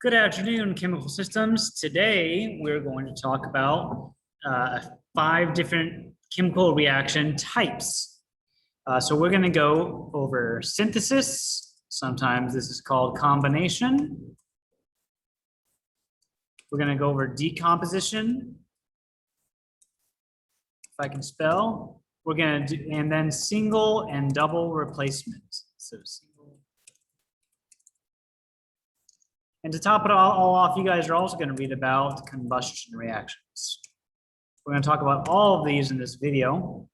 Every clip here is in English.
Good afternoon, chemical systems. Today, we're going to talk about 5 different chemical reaction types. So we're going to go over synthesis. Sometimes this is called combination. We're going to go over decomposition, if I can spell. We're going to do, and then single and double replacement. So single. And to top it all off, you guys are also going to read about combustion reactions. We're going to talk about all of these in this video.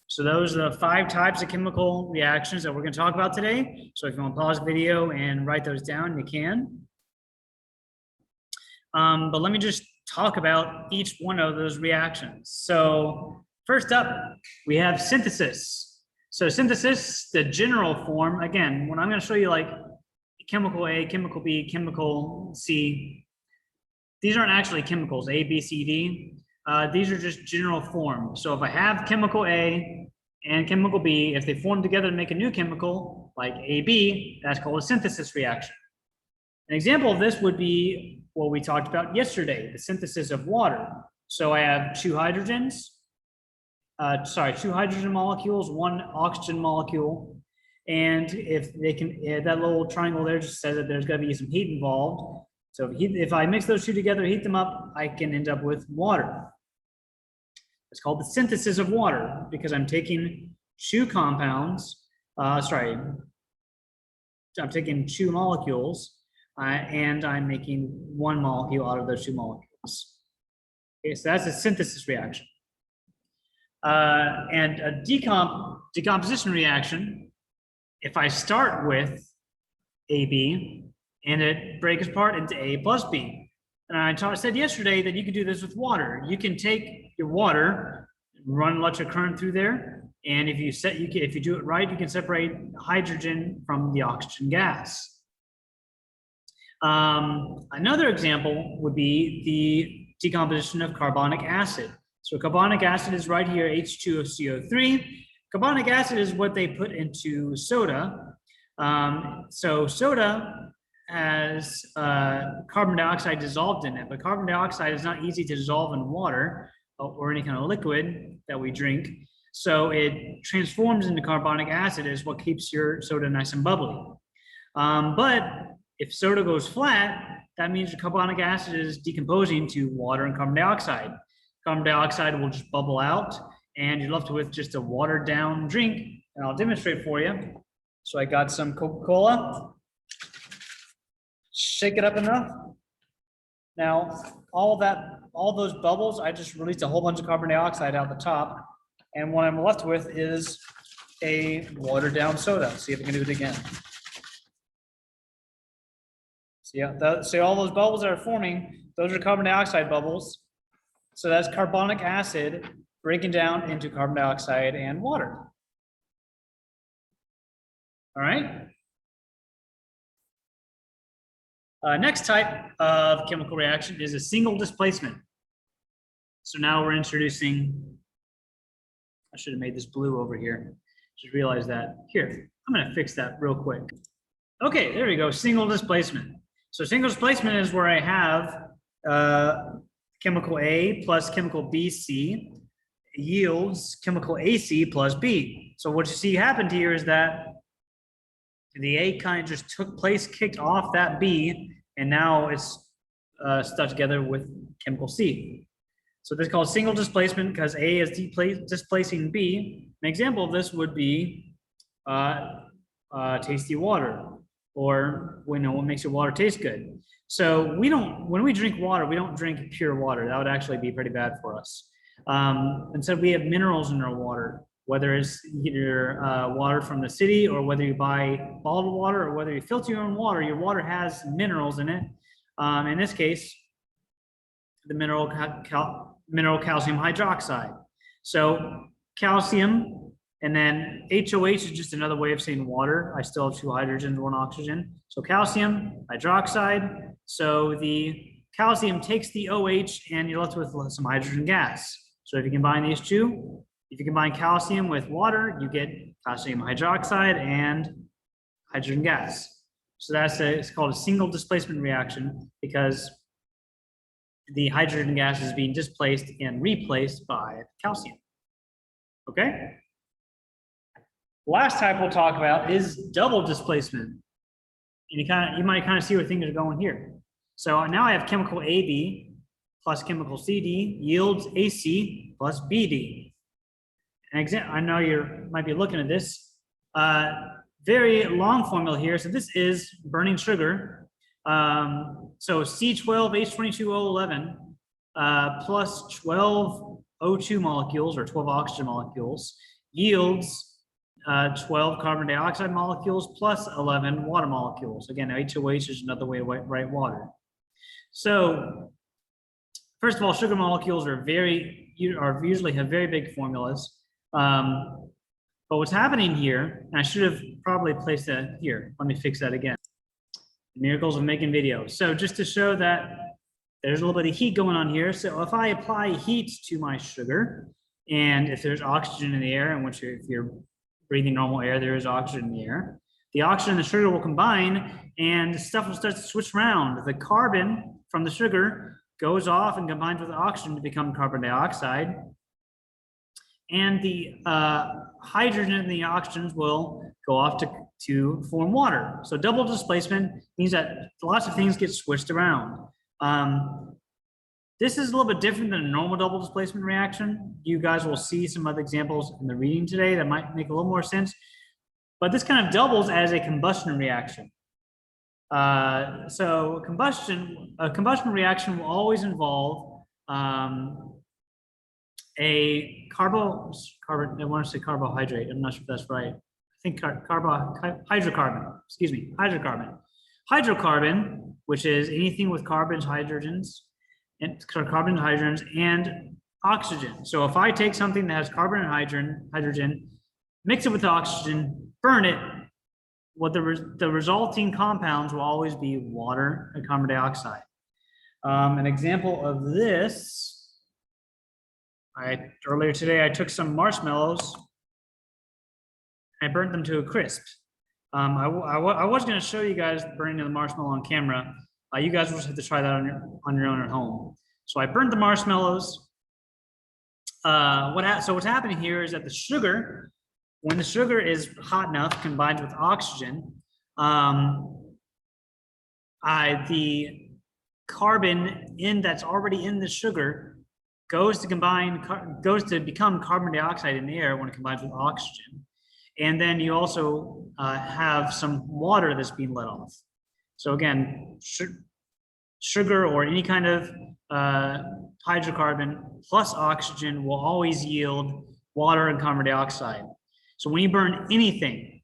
So those are the 5 types of chemical reactions that we're going to talk about today. So if you want to pause the video and write those down, you can. But let me just talk about each one of those reactions. So first up, we have synthesis. So synthesis, the general form, again, when I'm going to show you like chemical A, chemical B, chemical C, these aren't actually chemicals, A, B, C, D. These are just general form. So if I have chemical A and chemical B, if they form together to make a new chemical, like AB, that's called a synthesis reaction. An example of this would be what we talked about yesterday, the synthesis of water. So I have 2 hydrogen molecules, 1 oxygen molecule. And if they can, that little triangle there just says that there's got to be some heat involved. So if I mix those 2 together, heat them up, I can end up with water. It's called the synthesis of water because I'm taking 2 compounds, I'm taking 2 molecules and I'm making 1 molecule out of those 2 molecules. Okay, so that's a synthesis reaction. And a decomposition reaction, if I start with AB and it breaks apart into A plus B. And I said yesterday that you could do this with water. You can take your water, run electric current through there, and if you do it right, you can separate hydrogen from the oxygen gas. Another example would be the decomposition of carbonic acid. So carbonic acid is right here, H2CO3. Carbonic acid is what they put into soda. So soda has carbon dioxide dissolved in it, but carbon dioxide is not easy to dissolve in water or any kind of liquid that we drink. So it transforms into carbonic acid is what keeps your soda nice and bubbly. But if soda goes flat, that means the carbonic acid is decomposing to water and carbon dioxide. Carbon dioxide will just bubble out and you're left with just a watered down drink. And I'll demonstrate for you. So I got some Coca-Cola. Shake it up enough. Now, all those bubbles, I just released a whole bunch of carbon dioxide out the top. And what I'm left with is a watered down soda. Let's see if I can do it again. See all those bubbles that are forming, those are carbon dioxide bubbles. So that's carbonic acid breaking down into carbon dioxide and water. All right. Next type of chemical reaction is a single displacement. So now we're introducing, I should have made this blue over here. Just realized that. Here, I'm going to fix that real quick. Okay, there we go, single displacement. So single displacement is where I have chemical A plus chemical BC yields chemical AC plus B. So what you see happened here is that the A kind of just took place, kicked off that B, and now it's stuck together with chemical C. So this is called single displacement because A is displacing B. An example of this would be tasty water, or what makes your water taste good. So when we drink water, we don't drink pure water. That would actually be pretty bad for us. Instead, we have minerals in our water, whether it's either water from the city or whether you buy bottled water or whether you filter your own water, your water has minerals in it. In this case, the mineral calcium hydroxide. So calcium, and then HOH is just another way of saying water. I still have 2 hydrogens, 1 oxygen. So calcium hydroxide. So the calcium takes the OH and you're left with some hydrogen gas. So if you combine these 2, if you combine calcium with water, you get calcium hydroxide and hydrogen gas. So it's called a single displacement reaction because the hydrogen gas is being displaced and replaced by calcium. Okay? Last type we'll talk about is double displacement. And you might kind of see where things are going here. So now I have chemical AB plus chemical CD yields AC plus BD. I know you might be looking at this very long formula here. So this is burning sugar. So C12H22O11 plus 12 O2 molecules or 12 oxygen molecules yields 12 carbon dioxide molecules plus 11 water molecules. Again, H2OH is another way to write water. So first of all, sugar molecules usually have very big formulas. But what's happening here, and I should have probably placed that here. Let me fix that again. Miracles of making videos. So just to show that there's a little bit of heat going on here. So if I apply heat to my sugar, and if there's oxygen in the air, in which if you're breathing normal air, there is oxygen in the air, the oxygen and the sugar will combine and stuff will start to switch around. The carbon from the sugar goes off and combines with the oxygen to become carbon dioxide. And the hydrogen and the oxygens will go off to form water. So double displacement means that lots of things get switched around. This is a little bit different than a normal double displacement reaction. You guys will see some other examples in the reading today that might make a little more sense. But this kind of doubles as a combustion reaction. So a combustion reaction will always involve a I want to say carbohydrate. I'm not sure if that's right. I think hydrocarbon, excuse me, hydrocarbon. Hydrocarbon, which is anything with carbons, hydrogens, and oxygen. So if I take something that has carbon and hydrogen, mix it with oxygen, burn it, the resulting compounds will always be water and carbon dioxide. An example of this, earlier today I took some marshmallows, I burnt them to a crisp. I was going to show you guys burning the marshmallow on camera. You guys will just have to try that on your own at home. So I burnt the marshmallows. So what's happening here is that the sugar, when the sugar is hot enough combined with oxygen, the carbon that's already in the sugar goes to become carbon dioxide in the air when it combines with oxygen. And then you also have some water that's being let off. So again, sugar or any kind of hydrocarbon plus oxygen will always yield water and carbon dioxide. So when you burn anything,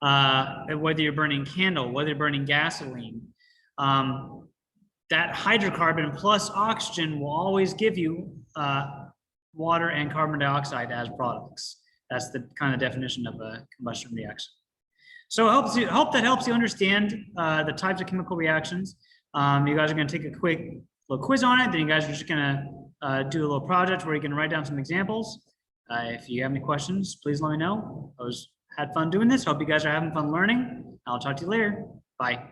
whether you're burning candle, whether you're burning gasoline, that hydrocarbon plus oxygen will always give you water and carbon dioxide as products. That's the kind of definition of a combustion reaction. So I hope that helps you understand the types of chemical reactions. You guys are going to take a quick little quiz on it. Then you guys are just going to do a little project where you can write down some examples. If you have any questions, please let me know. Had fun doing this. Hope you guys are having fun learning. I'll talk to you later. Bye.